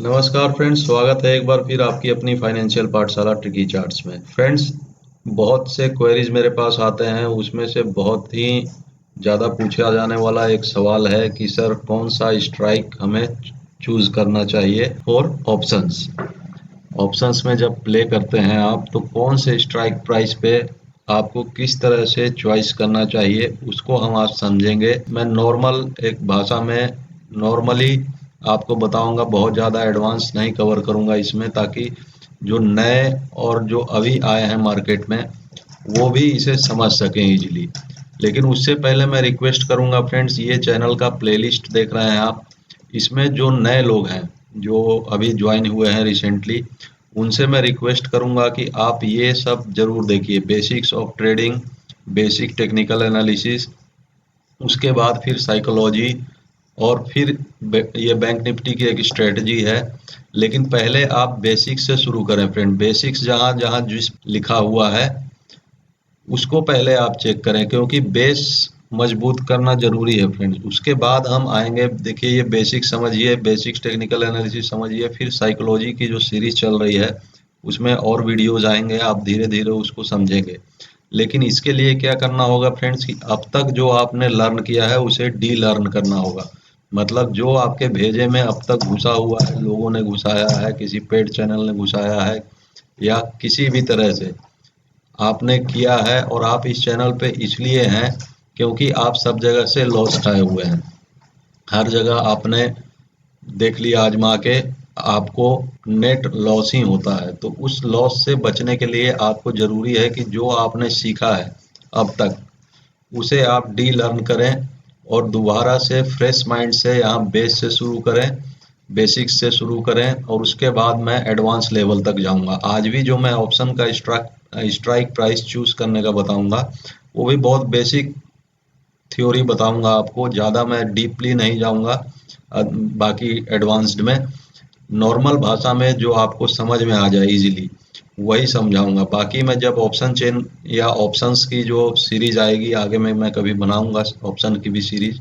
नमस्कार फ्रेंड्स, स्वागत है एक बार फिर आपकी अपनी फाइनेंशियल पाठशाला ट्रिकी चार्ट्स में। फ्रेंड्स, बहुत से क्वेरीज मेरे पास आते हैं, उसमें से बहुत ही ज़्यादा पूछा जाने वाला एक सवाल है कि सर कौन सा स्ट्राइक हमें चूज करना चाहिए फॉर ऑप्शंस। ऑप्शंस में जब प्ले करते हैं आप, तो कौन से स्ट्राइक प्राइस पे आपको किस तरह से चॉइस करना चाहिए, उसको हम आज समझेंगे। मैं नॉर्मल एक भाषा में नॉर्मली आपको बताऊंगा, बहुत ज़्यादा एडवांस नहीं कवर करूंगा इसमें, ताकि जो नए और जो अभी आए हैं मार्केट में वो भी इसे समझ सकें इजीली। लेकिन उससे पहले मैं रिक्वेस्ट करूंगा फ्रेंड्स, ये चैनल का प्लेलिस्ट देख रहे हैं आप, इसमें जो नए लोग हैं जो अभी ज्वाइन हुए हैं रिसेंटली, उनसे मैं रिक्वेस्ट करूंगा कि आप ये सब जरूर देखिए। Basics of trading, basic technical analysis, उसके बाद फिर साइकोलॉजी, और फिर ये बैंक निफ्टी की एक स्ट्रेटजी है। लेकिन पहले आप बेसिक्स से शुरू करें फ्रेंड। बेसिक्स जहाँ जहाँ जिस लिखा हुआ है उसको पहले आप चेक करें, क्योंकि बेस मजबूत करना जरूरी है फ्रेंड्स। उसके बाद हम आएंगे, देखिए ये बेसिक समझिए, बेसिक्स टेक्निकल एनालिसिस समझिए, फिर साइकोलॉजी की जो सीरीज चल रही है उसमें और वीडियोज आएंगे, आप धीरे धीरे उसको समझेंगे। लेकिन इसके लिए क्या करना होगा फ्रेंड्स कि अब तक जो आपने लर्न किया है उसे डी लर्न करना होगा। मतलब जो आपके भेजे में अब तक घुसा हुआ है, लोगों ने घुसाया है, किसी पेड चैनल ने घुसाया है, या किसी भी तरह से आपने किया है, और आप इस चैनल पे इसलिए हैं क्योंकि आप सब जगह से लॉस खाए हुए हैं। हर जगह आपने देख लिया आजमा के, आपको नेट लॉस ही होता है। तो उस लॉस से बचने के लिए आपको जरूरी है कि जो आपने सीखा है अब तक उसे आप डी लर्न करें, और दोबारा से फ्रेश माइंड से यहाँ बेस से शुरू करें, बेसिक्स से शुरू करें, और उसके बाद मैं एडवांस लेवल तक जाऊंगा। आज भी जो मैं ऑप्शन का स्ट्राइक प्राइस चूज करने का बताऊंगा, वो भी बहुत बेसिक थ्योरी बताऊंगा आपको, ज़्यादा मैं डीपली नहीं जाऊंगा। बाकी एडवांस्ड में नॉर्मल भाषा में जो आपको समझ में आ जाए इजीली वही समझाऊंगा। बाकी मैं जब ऑप्शन चेन या ऑप्शंस की जो सीरीज आएगी आगे में, मैं कभी बनाऊंगा ऑप्शन की भी सीरीज,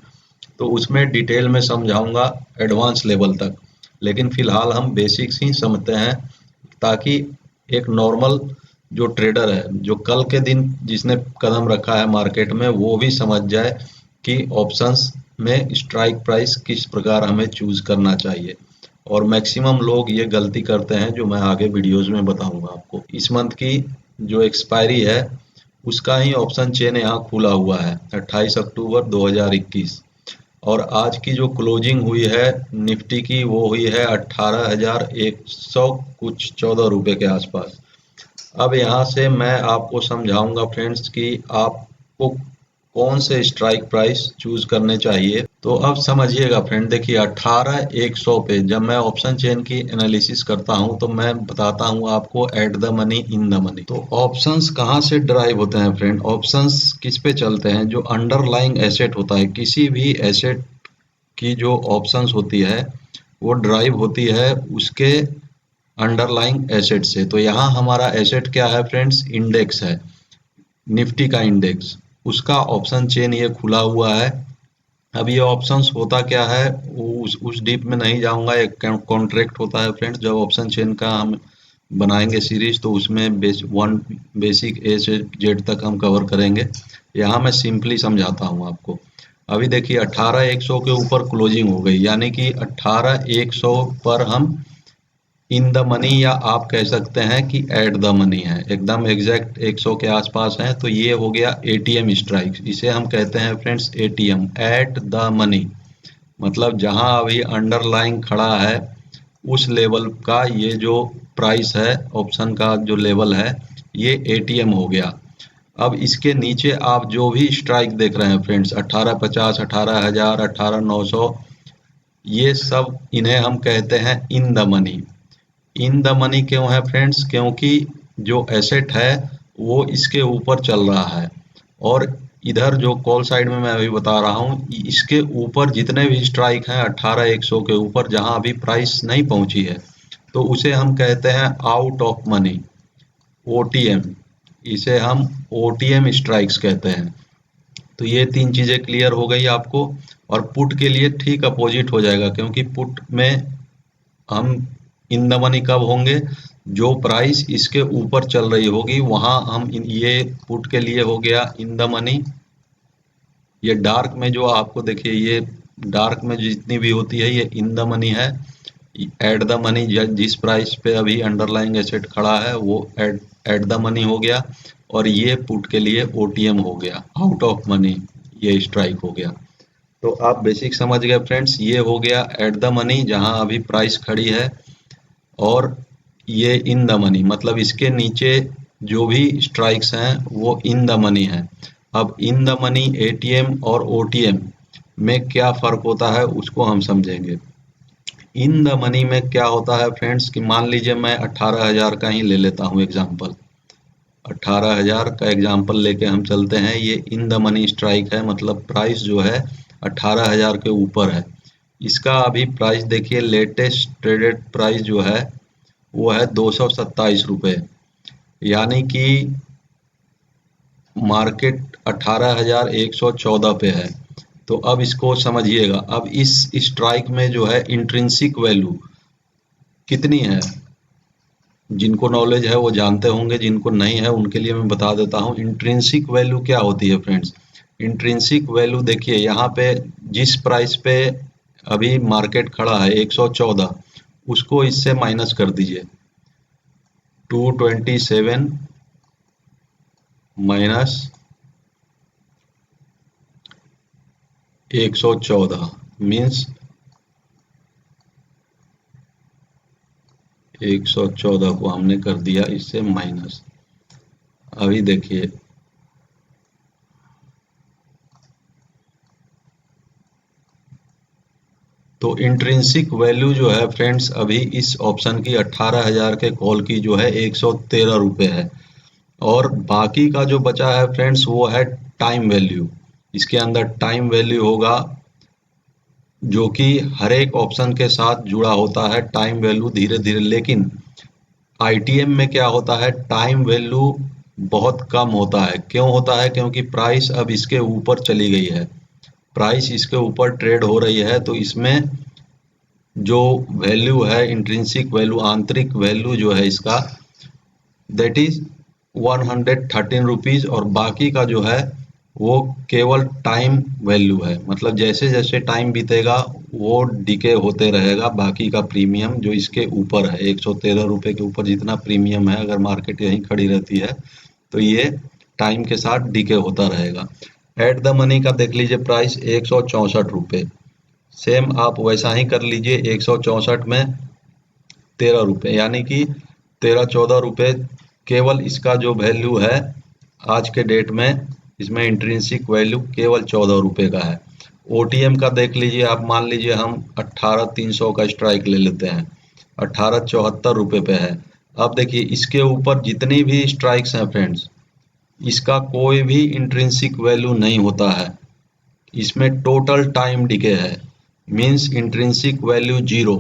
तो उसमें डिटेल में समझाऊंगा एडवांस लेवल तक। लेकिन फिलहाल हम बेसिक्स ही समझते हैं, ताकि एक नॉर्मल जो ट्रेडर है, जो कल के दिन जिसने कदम रखा है मार्केट में, वो भी समझ जाए कि ऑप्शंस में स्ट्राइक प्राइस किस प्रकार हमें चूज करना चाहिए। और मैक्सिमम लोग ये गलती करते हैं, जो मैं आगे वीडियोस में बताऊंगा आपको। इस मंथ की जो एक्सपायरी है उसका ही ऑप्शन चेन यहाँ खुला हुआ है 28 अक्टूबर 2021, और आज की जो क्लोजिंग हुई है निफ्टी की वो हुई है 18,100 कुछ 14 रुपए के आसपास। अब यहाँ से मैं आपको समझाऊंगा फ्रेंड्स कि आपको कौन से स्ट्राइक प्राइस चूज करने चाहिए। तो अब समझिएगा फ्रेंड, देखिए 18,100 पे जब मैं ऑप्शन चेन की एनालिसिस करता हूं, तो मैं बताता हूं आपको at the money in the money. तो ऑप्शंस कहाँ से ड्राइव होते हैं फ्रेंड? ऑप्शंस किस पे चलते हैं? जो अंडरलाइंग एसेट होता है, किसी भी एसेट की जो ऑप्शंस होती है वो ड्राइव होती है उसके अंडरलाइंग एसेट से। तो यहाँ हमारा एसेट क्या है फ्रेंड्स? इंडेक्स है, निफ्टी का इंडेक्स। उसका ऑप्शन चेन ये खुला हुआ है। अब ये ऑप्शंस होता क्या है, उस डीप में नहीं जाऊंगा। एक कॉन्ट्रैक्ट होता है फ्रेंड्स, जब ऑप्शन चेन का हम बनाएंगे सीरीज, तो उसमें बेसिक ए से जेड तक हम कवर करेंगे। यहाँ मैं सिंपली समझाता हूँ आपको। अभी देखिए 18,100 के ऊपर क्लोजिंग हो गई, यानी कि 18,100 पर हम इन द मनी, या आप कह सकते हैं कि एट द मनी है, एकदम एग्जैक्ट 100 के आसपास है। तो ये हो गया एटीएम स्ट्राइक, इसे हम कहते हैं friends ATM, at the money. मतलब जहां अभी अंडरलाइंग खड़ा है उस लेवल का ये जो प्राइस है, ऑप्शन का जो लेवल है, ये एटीएम हो गया। अब इसके नीचे आप जो भी स्ट्राइक देख रहे हैं फ्रेंड्स, 1850, 18,000, 18,900, ये सब इन्हें हम कहते हैं in the money. In the money क्यों है फ्रेंड्स? क्योंकि जो एसेट है वो इसके ऊपर चल रहा है, और इधर जो कॉल साइड में मैं अभी बता रहा हूँ, इसके ऊपर जितने भी स्ट्राइक हैं 18,100 के ऊपर, जहां अभी प्राइस नहीं पहुंची है, तो उसे हम कहते हैं आउट ऑफ मनी, ओटीएम। इसे हम ओटीएम स्ट्राइक्स कहते हैं। तो ये तीन चीजें क्लियर हो गई आपको। और पुट के लिए ठीक अपोजिट हो जाएगा, क्योंकि पुट में हम इन द मनी कब होंगे, जो प्राइस इसके ऊपर चल रही होगी वहां हम ये पुट के लिए हो गया इन द मनी। ये डार्क में जो आपको देखिए, ये डार्क में जितनी भी होती है ये इन द मनी है। एट द मनी जिस प्राइस पे अभी अंडरलाइंग एसेट खड़ा है वो एट द मनी हो गया। और ये पुट के लिए ओटीएम हो गया, आउट ऑफ मनी, ये स्ट्राइक हो गया। तो आप बेसिक समझ गए फ्रेंड्स, ये हो गया एट द मनी जहां अभी प्राइस खड़ी है। और ये इन द मनी मतलब इसके नीचे जो भी स्ट्राइक्स हैं वो इन द मनी है। अब इन द मनी एटीएम और ओटीएम में क्या फर्क होता है उसको हम समझेंगे। इन द मनी में क्या होता है फ्रेंड्स कि मान लीजिए मैं 18,000 का ही ले लेता हूँ एग्जाम्पल। 18,000 का एग्जाम्पल लेके हम चलते हैं। ये इन द मनी स्ट्राइक है, मतलब प्राइस जो है 18,000 के ऊपर है। इसका अभी प्राइस देखिए, लेटेस्ट ट्रेडेड प्राइस जो है वो है 227 रुपये, यानी कि मार्केट 18,114 पे है। तो अब इसको समझिएगा, अब इस स्ट्राइक में जो है इंट्रिंसिक वैल्यू कितनी है, जिनको नॉलेज है वो जानते होंगे, जिनको नहीं है उनके लिए मैं बता देता हूँ। इंट्रिंसिक वैल्यू क्या होती है फ्रेंड्स। इंट्रिंसिक वैल्यू देखिए यहाँ पे जिस प्राइस पे अभी मार्केट खड़ा है 114, उसको इससे माइनस कर दीजिए। 227 माइनस 114 मीन्स 114 को हमने कर दिया इससे माइनस। अभी देखिए तो इंट्रिंसिक वैल्यू जो है फ्रेंड्स अभी इस ऑप्शन की 18,000 के कॉल की जो है 113 रुपये है। और बाकी का जो बचा है फ्रेंड्स वो है टाइम वैल्यू। इसके अंदर टाइम वैल्यू होगा जो कि हर एक ऑप्शन के साथ जुड़ा होता है टाइम वैल्यू धीरे धीरे। लेकिन आईटीएम में क्या होता है, टाइम वैल्यू बहुत कम होता है। क्यों होता है, क्योंकि प्राइस अब इसके ऊपर चली गई है, प्राइस इसके ऊपर ट्रेड हो रही है। तो इसमें जो वैल्यू है इंट्रिंसिक वैल्यू, आंतरिक वैल्यू जो है इसका, दैट इज 113 रुपीज। और बाकी का जो है वो केवल टाइम वैल्यू है, मतलब जैसे जैसे टाइम बीतेगा वो डिके होते रहेगा। बाकी का प्रीमियम जो इसके ऊपर है 113 रुपये के ऊपर जितना प्रीमियम है, अगर मार्केट यहीं खड़ी रहती है तो ये टाइम के साथ डिके होता रहेगा। एट द मनी का देख लीजिए प्राइस 164 रुपये, सेम आप वैसा ही कर लीजिए। 164 में 13 रुपये, यानी कि 13-14 रुपये केवल इसका जो वैल्यू है आज के डेट में, इसमें इंट्रिंसिक वैल्यू केवल 14 रुपये का है। ओटीएम का देख लीजिए आप, मान लीजिए हम 18,300 का स्ट्राइक ले लेते हैं, 1874 रुपये पे है। अब देखिए इसके ऊपर जितनी भी स्ट्राइक्स हैं फ्रेंड्स, इसका कोई भी इंट्रिंसिक वैल्यू नहीं होता है। इसमें टोटल टाइम डिके है, मीन्स इंट्रिंसिक वैल्यू जीरो।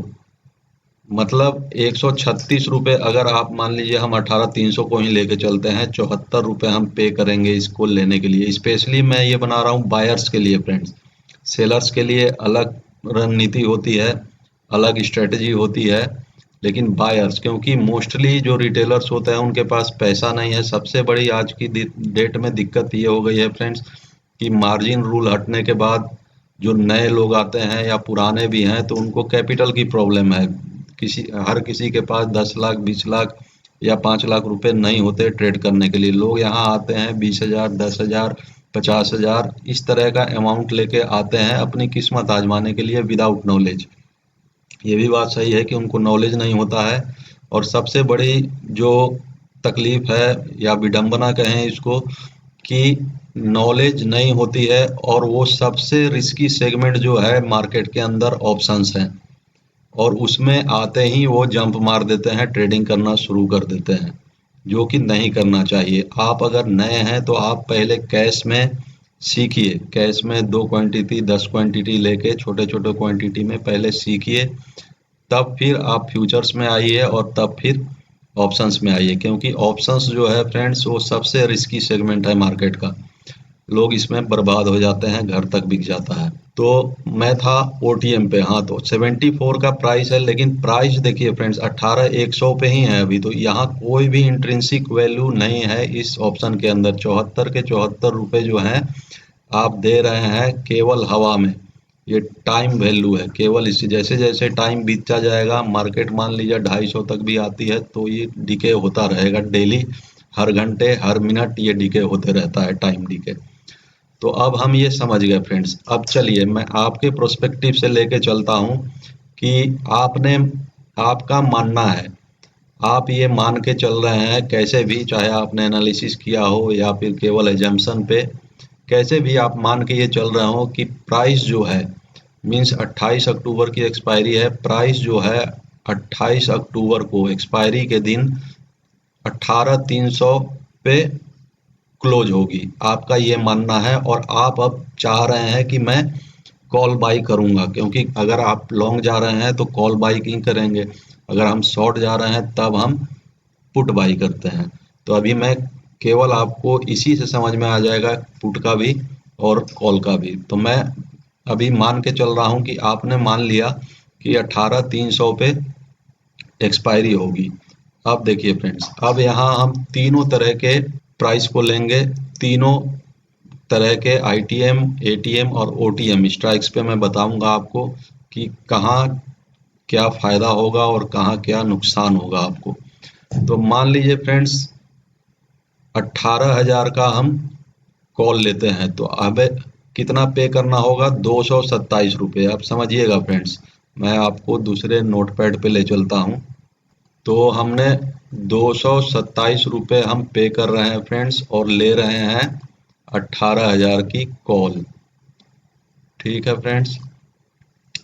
मतलब 136 रुपये, अगर आप मान लीजिए हम 18,300 को ही लेके चलते हैं, 74 रुपये हम पे करेंगे इसको लेने के लिए। स्पेशली मैं ये बना रहा हूँ बायर्स के लिए फ्रेंड्स, सेलर्स के लिए अलग रणनीति होती है, अलग स्ट्रेटजी होती है। लेकिन बायर्स, क्योंकि मोस्टली जो रिटेलर्स होते हैं उनके पास पैसा नहीं है। सबसे बड़ी आज की डेट में दिक्कत ये हो गई है फ्रेंड्स कि मार्जिन रूल हटने के बाद जो नए लोग आते हैं या पुराने भी हैं तो उनको कैपिटल की प्रॉब्लम है। हर किसी के पास 10 लाख 20 लाख या 5 लाख रुपए नहीं होते ट्रेड करने के लिए। लोग यहाँ आते हैं 20,000 10,000 50,000 इस तरह का अमाउंट लेके आते हैं अपनी किस्मत आजमाने के लिए विदाउट नॉलेज। ये भी बात सही है कि उनको नॉलेज नहीं होता है। और सबसे बड़ी जो तकलीफ है या विडंबना कहें इसको, कि नॉलेज नहीं होती है और वो सबसे रिस्की सेगमेंट जो है मार्केट के अंदर ऑप्शंस हैं, और उसमें आते ही वो जंप मार देते हैं, ट्रेडिंग करना शुरू कर देते हैं, जो कि नहीं करना चाहिए। आप अगर नए हैं तो आप पहले कैश में सीखिए, कैश में 2 क्वांटिटी 10 क्वांटिटी लेके छोटे छोटे क्वांटिटी में पहले सीखिए, तब फिर आप फ्यूचर्स में आइए और तब फिर ऑप्शंस में आइए। क्योंकि ऑप्शंस जो है फ्रेंड्स वो सबसे रिस्की सेगमेंट है मार्केट का, लोग इसमें बर्बाद हो जाते हैं, घर तक बिक जाता है। तो मैं था ओटीएम पे। हाँ, तो 74 का प्राइस है, लेकिन प्राइस देखिए फ्रेंड्स 18,100 पे ही है अभी। तो यहाँ कोई भी इंट्रिंसिक वैल्यू नहीं है इस ऑप्शन के अंदर। 74 के 74 रुपए जो हैं आप दे रहे हैं केवल हवा में। ये टाइम वैल्यू है केवल। इसी जैसे जैसे टाइम बीतता जाएगा, मार्केट मान लीजिए 250 तक भी आती है, तो ये डिके होता रहेगा डेली। हर घंटे हर मिनट ये डिके होते रहता है, टाइम डिके। तो अब हम ये समझ गए फ्रेंड्स। अब चलिए मैं आपके प्रोस्पेक्टिव से लेके चलता हूँ कि आपने आपका मानना है, आप ये मान के चल रहे हैं कैसे भी, चाहे आपने एनालिसिस किया हो या फिर केवल एजम्पशन पे, कैसे भी आप मान के ये चल रहे हो कि प्राइस जो है, मीन्स 28 अक्टूबर की एक्सपायरी है, प्राइस जो है 28 अक्टूबर को एक्सपायरी के दिन 18,300 पे क्लोज होगी। आपका ये मानना है और आप अब चाह रहे हैं कि मैं कॉल बाई करूंगा, क्योंकि अगर आप लॉन्ग जा रहे हैं तो कॉल बाई ही करेंगे, अगर हम शॉर्ट जा रहे हैं तब हम पुट बाई करते हैं। तो अभी मैं केवल आपको इसी से समझ में आ जाएगा, पुट का भी और कॉल का भी। तो मैं अभी मान के चल रहा हूं कि आपने मान लिया कि 18,300 पे एक्सपायरी होगी। अब देखिए फ्रेंड्स, अब यहाँ हम तीनों तरह के प्राइस को लेंगे। तीनों तरह के आईटीएम, एटीएम और ओटीएम स्ट्राइक्स पे मैं बताऊंगा आपको कि कहाँ क्या फायदा होगा और कहाँ क्या नुकसान होगा आपको। तो मान लीजिए फ्रेंड्स 18,000 का हम कॉल लेते हैं, तो अब कितना पे करना होगा? 227 रुपये। आप समझिएगा फ्रेंड्स, मैं आपको दूसरे नोटपैड पे ले चलता हूँ। तो हमने 227 रुपये हम पे कर रहे हैं फ्रेंड्स, और ले रहे हैं 18,000 की कॉल। ठीक है फ्रेंड्स,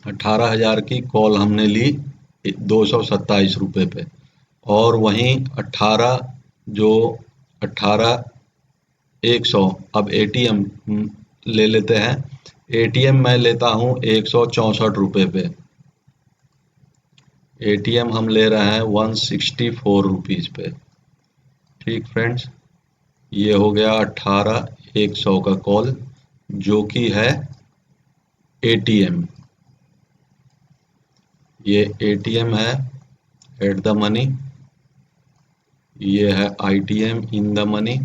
18,000 की कॉल हमने ली 227 रुपये पे। और वहीं 18 जो 18,100, अब एटीएम ले लेते हैं। एटीएम मैं लेता हूँ 164 रुपये पे। एटीएम हम ले रहे हैं 164 रुपीज़ पे। ठीक फ्रेंड्स, ये हो गया 18,100 का कॉल, जो कि है एटीएम। ये एटीएम है एट द मनी, ये है आईटीएम इन द मनी।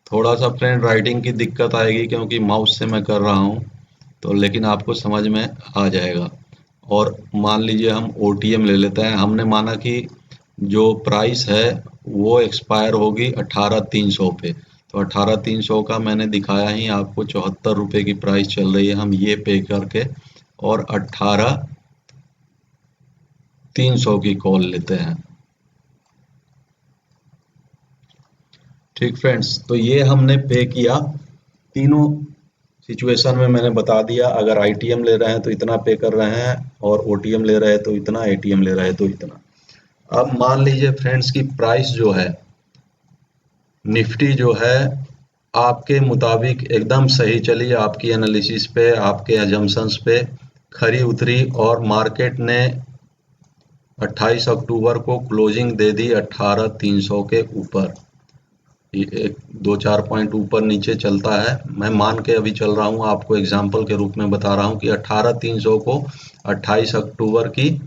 थोड़ा सा फ्रेंड राइटिंग की दिक्कत आएगी क्योंकि माउस से मैं कर रहा हूँ, तो लेकिन आपको समझ में आ जाएगा। और मान लीजिए हम ओटीएम ले लेते हैं। हमने माना कि जो प्राइस है वो एक्सपायर होगी 18,300 पे। तो 18,300 का मैंने दिखाया ही आपको, 74 रुपये की प्राइस चल रही है। हम ये पे करके और 18,300 की कॉल लेते हैं। ठीक फ्रेंड्स, तो ये हमने पे किया। तीनों सिचुएशन में मैंने बता दिया, अगर आईटीएम ले रहे हैं तो इतना पे कर रहे हैं, और ओटीएम ले रहे हैं तो इतना, एटीएम ले रहे हैं तो इतना। अब मान लीजिए फ्रेंड्स की प्राइस जो है, निफ्टी जो है, आपके मुताबिक एकदम सही चली, आपकी एनालिसिस पे, आपके अजम्पशंस पे खरी उतरी, और मार्केट ने 28 अक्टूबर को क्लोजिंग दे दी 18,300 के ऊपर। एक दो चार पॉइंट ऊपर नीचे चलता है, मैं मान के अभी चल रहा हूँ, आपको एग्जांपल के रूप में बता रहा हूँ कि 18,300 को 28 अक्टूबर की,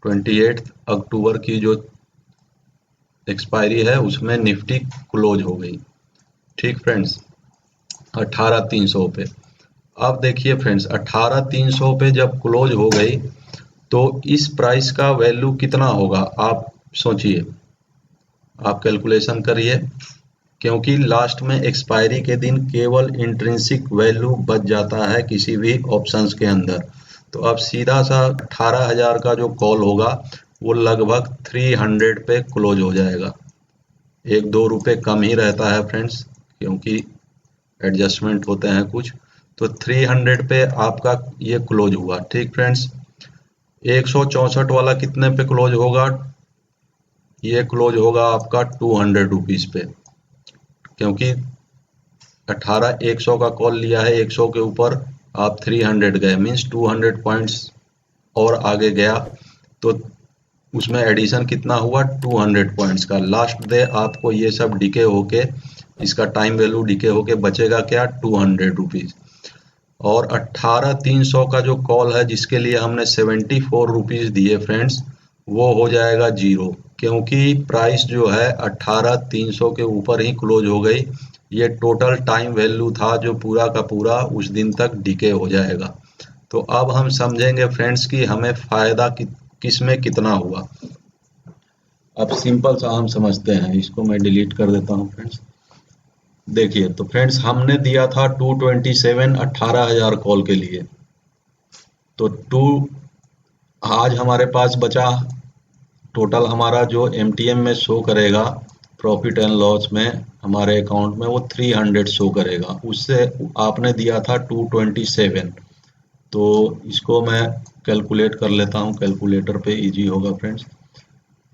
28 अक्टूबर की जो एक्सपायरी है उसमें निफ्टी क्लोज हो गई। ठीक फ्रेंड्स, 18,300 पे। अब देखिए फ्रेंड्स, 18,300 पे जब क्लोज हो गई तो इस प्राइस का वैल्यू कितना होगा? आप सोचिए, आप कैलकुलेशन करिए, क्योंकि लास्ट में एक्सपायरी के दिन केवल इंट्रिंसिक वैल्यू बच जाता है किसी भी ऑप्शंस के अंदर। तो अब सीधा सा 18,000 का जो कॉल होगा वो लगभग 300 पे क्लोज हो जाएगा। 1-2 रुपए कम ही रहता है फ्रेंड्स, क्योंकि एडजस्टमेंट होते हैं कुछ। तो 300 पे आपका ये क्लोज हुआ। ठीक फ्रेंड्स, 164 वाला कितने पे क्लोज होगा? ये क्लोज होगा आपका 200 रुपीज़ पे, क्योंकि 18,100 का कॉल लिया है, 100 के ऊपर आप 300 गए, मीन्स 200 पॉइंट्स और आगे गया, तो उसमें एडिशन कितना हुआ? 200 पॉइंट्स का। लास्ट डे आपको ये सब डिके होके, इसका टाइम वैल्यू डिके होके बचेगा क्या? 200 रुपीज़। और 18,300 का जो कॉल है जिसके लिए हमने 74 रुपीज़ दिए फ्रेंड्स, वो हो जाएगा जीरो, क्योंकि प्राइस जो है 18,300 के ऊपर ही क्लोज हो गई। ये टोटल टाइम वैल्यू था जो पूरा का पूरा उस दिन तक डिके हो जाएगा। तो अब हम समझेंगे फ्रेंड्स कि हमें फायदा किस में कितना हुआ। अब सिंपल सा हम समझते हैं, इसको मैं डिलीट कर देता हूँ फ्रेंड्स। देखिए तो फ्रेंड्स, हमने दिया था 227 18,000 कॉल के लिए। तो टू आज हमारे पास बचा, टोटल हमारा जो एमटीएम में शो करेगा प्रॉफिट एंड लॉस में हमारे अकाउंट में, वो 300 शो करेगा। उससे आपने दिया था 227। तो इसको मैं कैलकुलेट कर लेता हूँ, कैलकुलेटर पे इजी होगा फ्रेंड्स।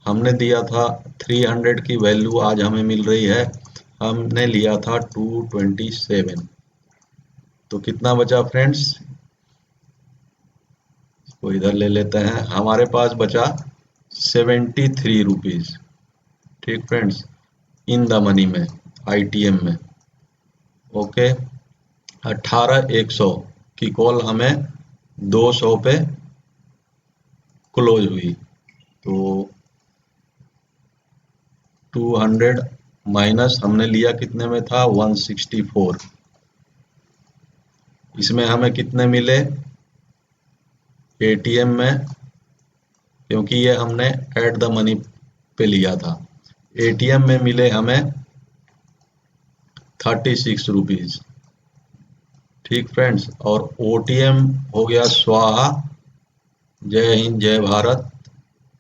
हमने दिया था 300 की वैल्यू, आज हमें मिल रही है, हमने लिया था 227। तो कितना बचा फ्रेंड्स, इसको इधर ले लेते हैं, हमारे पास बचा 73 रुपीज। ठीक फ्रेंड्स, इन द मनी में, आईटीएम में। ओके, 18,100 की कॉल हमें 200 पे क्लोज हुई। तो 200 माइनस हमने लिया कितने में था, 164। इसमें हमें कितने मिले एटीएम में, क्योंकि ये हमने एट द मनी पे लिया था। एटीएम में मिले हमें 36 रुपीज। ठीक फ्रेंड्स, और ओटीएम हो गया स्वाहा, जय हिंद जय भारत।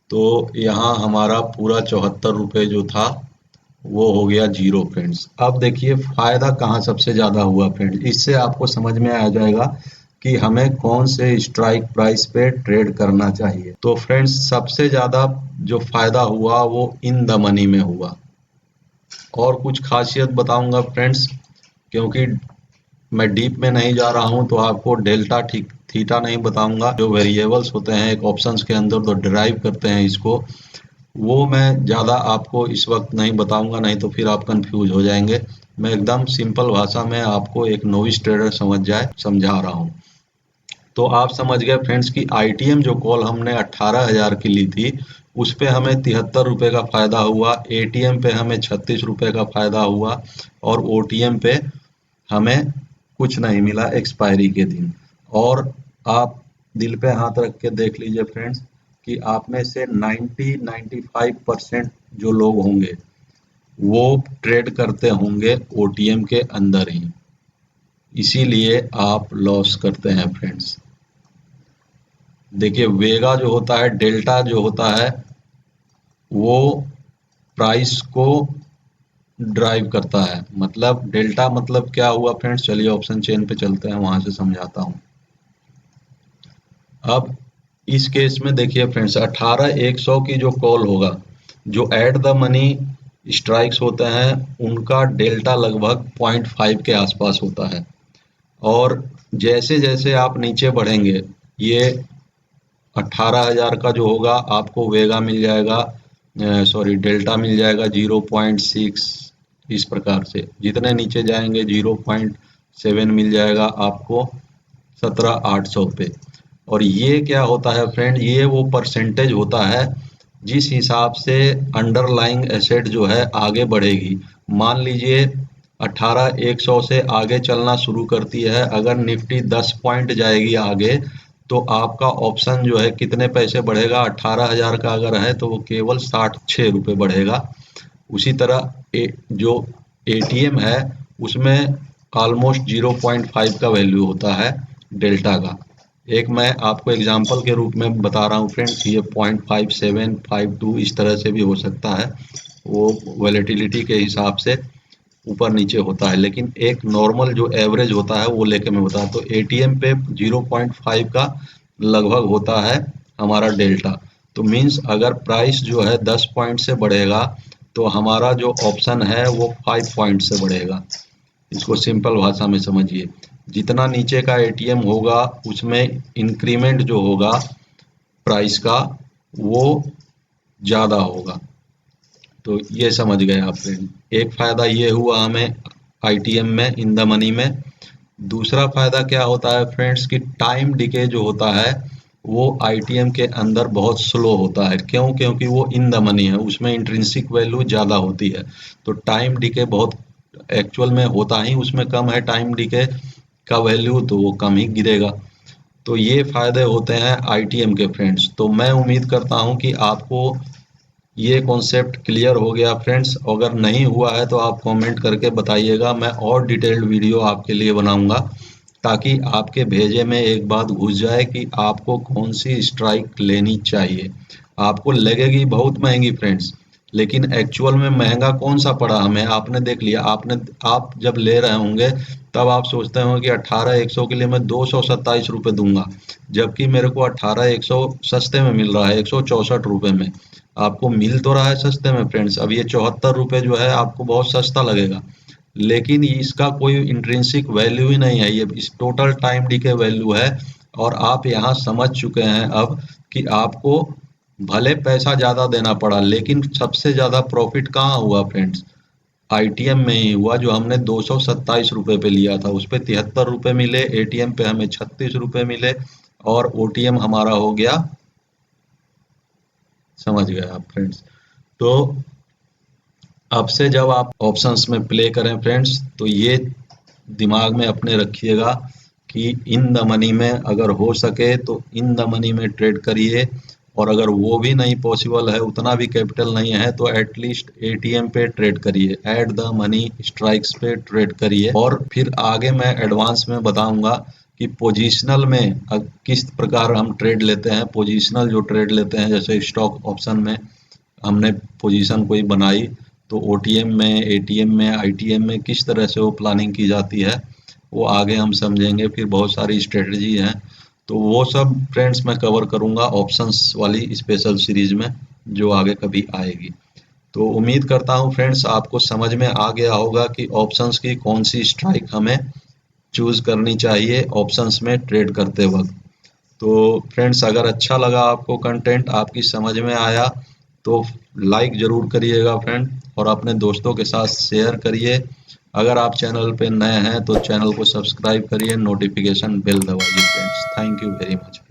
तो यहाँ हमारा पूरा 74 रुपये जो था वो हो गया जीरो फ्रेंड्स। अब देखिए फायदा कहाँ सबसे ज्यादा हुआ फ्रेंड्स, इससे आपको समझ में आ जाएगा कि हमें कौन से स्ट्राइक प्राइस पे ट्रेड करना चाहिए। तो फ्रेंड्स, सबसे ज्यादा जो फायदा हुआ वो इन द मनी में हुआ। और कुछ खासियत बताऊंगा फ्रेंड्स, क्योंकि मैं डीप में नहीं जा रहा हूं, तो आपको डेल्टा ठीक थीटा नहीं बताऊंगा। जो वेरिएबल्स होते हैं एक ऑप्शंस के अंदर तो डिराइव करते हैं इसको, वो मैं ज़्यादा आपको इस वक्त नहीं बताऊंगा, नहीं तो फिर आप कंफ्यूज हो जाएंगे। मैं एकदम सिंपल भाषा में आपको एक नोविस ट्रेडर समझ जाए समझा रहा हूँ। तो आप समझ गए फ्रेंड्स कि आईटीएम जो कॉल हमने 18,000 की ली थी, उस पे हमें 73 रुपये का फायदा हुआ, एटीएम पे हमें 36 रुपये का फायदा हुआ, और ओटीएम पे हमें कुछ नहीं मिला एक्सपायरी के दिन। और आप दिल पे हाथ रख के देख लीजिए फ्रेंड्स कि आप में से 90-95% जो लोग होंगे वो ट्रेड करते होंगे ओटीएम के अंदर ही, इसीलिए आप लॉस करते हैं फ्रेंड्स। देखिए वेगा जो होता है, डेल्टा जो होता है, वो प्राइस को ड्राइव करता है। मतलब डेल्टा मतलब क्या हुआ फ्रेंड्स, चलिए ऑप्शन चेन पे चलते हैं, वहां से समझाता हूँ। अब इस केस में देखिए फ्रेंड्स, 18,100 की जो कॉल होगा, जो एट द मनी स्ट्राइक्स होते हैं, उनका डेल्टा लगभग 0.5 के आसपास होता है। और जैसे जैसे आप नीचे बढ़ेंगे, ये 18,000 का जो होगा आपको वेगा मिल जाएगा, सॉरी डेल्टा मिल जाएगा 0.6। इस प्रकार से जितने नीचे जाएंगे 0.7 मिल जाएगा आपको 17,800 पे। और ये क्या होता है फ्रेंड, ये वो परसेंटेज होता है जिस हिसाब से अंडरलाइंग एसेट जो है आगे बढ़ेगी। मान लीजिए 18,100 से आगे चलना शुरू करती है, अगर निफ्टी 10 पॉइंट जाएगी आगे, तो आपका ऑप्शन जो है कितने पैसे बढ़ेगा, 18,000 का अगर है तो वो केवल 66 रुपये बढ़ेगा। उसी तरह जो एटीएम है उसमें ऑलमोस्ट 0.5 का वैल्यू होता है डेल्टा का। एक मैं आपको एग्जांपल के रूप में बता रहा हूँ फ्रेंड्स, ये 0.57 52 इस तरह से भी हो सकता है, वो वॉलेटिलिटी के हिसाब से ऊपर नीचे होता है, लेकिन एक नॉर्मल जो एवरेज होता है वो लेके मैं बता। तो एटीएम पे 0.5 का लगभग होता है हमारा डेल्टा। तो मीन्स अगर प्राइस जो है 10 पॉइंट से बढ़ेगा तो हमारा जो ऑप्शन है वो 5 पॉइंट से बढ़ेगा। इसको सिंपल भाषा में समझिए, जितना नीचे का एटीएम होगा उसमें इंक्रीमेंट जो होगा प्राइस का वो ज़्यादा होगा। तो ये समझ गए आप फ्रेंड। एक फायदा ये हुआ हमें आईटीएम में इन द मनी में। दूसरा फायदा क्या होता है फ्रेंड्स कि टाइम डिके जो होता है वो आईटीएम के अंदर बहुत स्लो होता है। क्यों? क्योंकि वो इन द मनी है, उसमें इंट्रिंसिक वैल्यू ज़्यादा होती है। तो टाइम डिके बहुत एक्चुअल में होता ही उसमें कम है, टाइम डिके का वैल्यू तो वो कम ही गिरेगा। तो ये फायदे होते हैं आईटीएम के फ्रेंड्स। तो मैं उम्मीद करता हूँ कि आपको ये कॉन्सेप्ट क्लियर हो गया फ्रेंड्स। अगर नहीं हुआ है तो आप कमेंट करके बताइएगा, मैं और डिटेल्ड वीडियो आपके लिए बनाऊंगा, ताकि आपके भेजे में एक बात घुस जाए कि आपको कौन सी स्ट्राइक लेनी चाहिए। आपको लगेगी बहुत महंगी फ्रेंड्स, लेकिन एक्चुअल में महंगा कौन सा पड़ा हमें, आपने देख लिया। आप जब ले रहे होंगे तब आप सोचते होंगे कि 18,100 के लिए मैं 227 रुपये दूंगा, जबकि मेरे को 18,100 सस्ते में मिल रहा है, 164 रुपये में। आपको मिल तो रहा है सस्ते में फ्रेंड्स। अब ये 74 रुपये जो है आपको बहुत सस्ता लगेगा, लेकिन इसका कोई इंट्रिंसिक वैल्यू ही नहीं है, ये इस टोटल टाइम डी के वैल्यू है। और आप यहाँ समझ चुके हैं अब कि आपको भले पैसा ज़्यादा देना पड़ा, लेकिन सबसे ज़्यादा प्रॉफिट कहाँ हुआ फ्रेंड्स? आईटीएम में ही हुआ, जो हमने 227 रुपये पे लिया था उस पे 73 रुपये मिले, एटीएम पे हमें 36 रुपये मिले, और ओटीएम हमारा हो गया, समझ गए आप फ्रेंड्स। तो अब से जब आप ऑप्शंस में प्ले करें फ्रेंड्स, तो ये दिमाग में अपने रखिएगा कि इन द मनी में अगर हो सके तो इन द मनी में ट्रेड करिए, और अगर वो भी नहीं पॉसिबल है, उतना भी कैपिटल नहीं है, तो एटलीस्ट एटीएम पे ट्रेड करिए, एट द मनी स्ट्राइक्स पे ट्रेड करिए। और फिर आगे मैं एडवांस में बताऊंगा कि पोजिशनल में किस प्रकार हम ट्रेड लेते हैं। पोजिशनल जो ट्रेड लेते हैं, जैसे स्टॉक ऑप्शन में हमने पोजीशन कोई बनाई, तो ओटीएम में, एटीएम में, आईटीएम में किस तरह से वो प्लानिंग की जाती है, वो आगे हम समझेंगे। फिर बहुत सारी स्ट्रेटजी हैं, तो वो सब फ्रेंड्स मैं कवर करूंगा ऑप्शंस वाली स्पेशल सीरीज में, जो आगे कभी आएगी। तो उम्मीद करता हूँ फ्रेंड्स आपको समझ में आ गया होगा कि ऑप्शंस की कौन सी स्ट्राइक हमें चूज करनी चाहिए ऑप्शंस में ट्रेड करते वक्त। तो फ्रेंड्स अगर अच्छा लगा आपको कंटेंट, आपकी समझ में आया, तो लाइक ज़रूर करिएगा फ्रेंड, और अपने दोस्तों के साथ शेयर करिए। अगर आप चैनल पे नए हैं तो चैनल को सब्सक्राइब करिए, नोटिफिकेशन बेल दबाइए friends. Thank you very much.